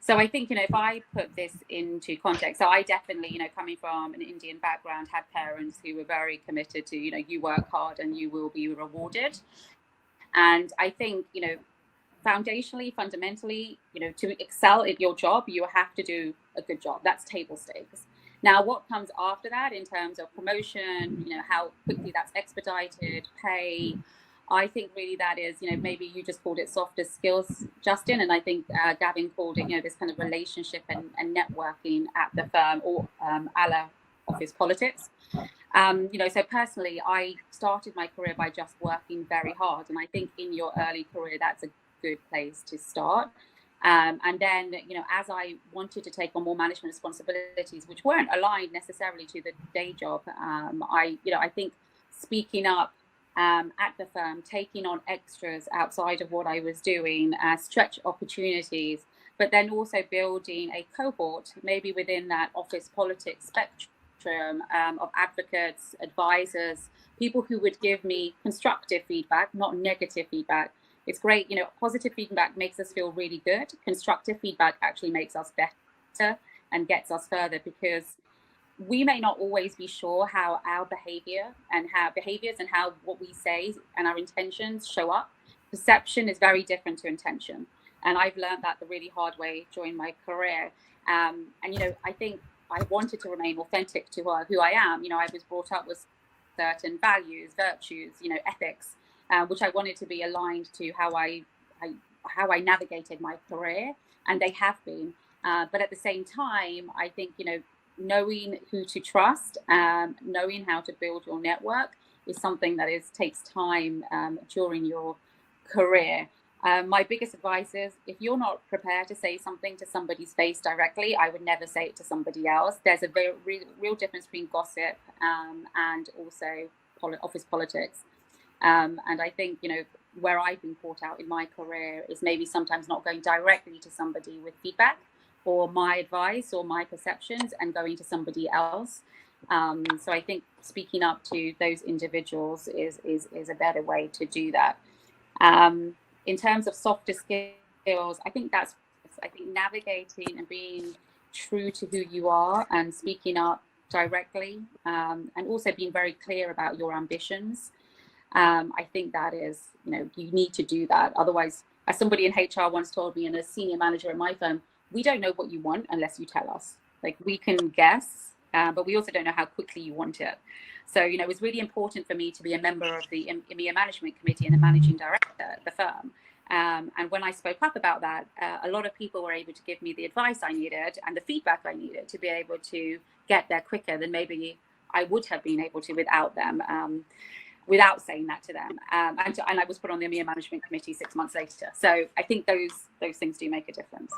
So I think, if I put this into context, so I definitely, coming from an Indian background, had parents who were very committed to, you work hard and you will be rewarded. And I think, foundationally, fundamentally, to excel at your job, you have to do a good job. That's table stakes. Now, what comes after that in terms of promotion, how quickly that's expedited, pay, I think really that is, maybe you just called it softer skills, Justin, and I think Gavin called it, this kind of relationship and networking at the firm, or a la office politics. So personally, I started my career by just working very hard. And I think in your early career, that's a good place to start. And then, as I wanted to take on more management responsibilities, which weren't aligned necessarily to the day job, I think speaking up at the firm, taking on extras outside of what I was doing, stretch opportunities, but then also building a cohort, maybe within that office politics spectrum, of advocates, advisors, people who would give me constructive feedback, not negative feedback. It's great, positive feedback makes us feel really good. Constructive feedback actually makes us better and gets us further, because we may not always be sure how our behaviors and how what we say and our intentions show up. Perception is very different to intention. And I've learned that the really hard way during my career. I think I wanted to remain authentic to who I am. I was brought up with certain values, virtues, ethics, which I wanted to be aligned to how I navigated my career, and they have been. But at the same time, I think, knowing who to trust, knowing how to build your network is something that takes time during your career. My biggest advice is, if you're not prepared to say something to somebody's face directly, I would never say it to somebody else. There's a very real difference between gossip and also office politics. And I think, where I've been caught out in my career is maybe sometimes not going directly to somebody with feedback or my advice or my perceptions, and going to somebody else. So I think speaking up to those individuals is a better way to do that. In terms of softer skills, I think navigating and being true to who you are and speaking up directly, and also being very clear about your ambitions. I think that is, you need to do that. Otherwise, as somebody in HR once told me, and a senior manager at my firm, we don't know what you want unless you tell us. Like, we can guess, but we also don't know how quickly you want it. So, it was really important for me to be a member of the EMEA Management Committee and the managing director at the firm. And when I spoke up about that, a lot of people were able to give me the advice I needed and the feedback I needed to be able to get there quicker than maybe I would have been able to without them, without saying that to them. And I was put on the EMEA Management Committee 6 months later. So I think those things do make a difference.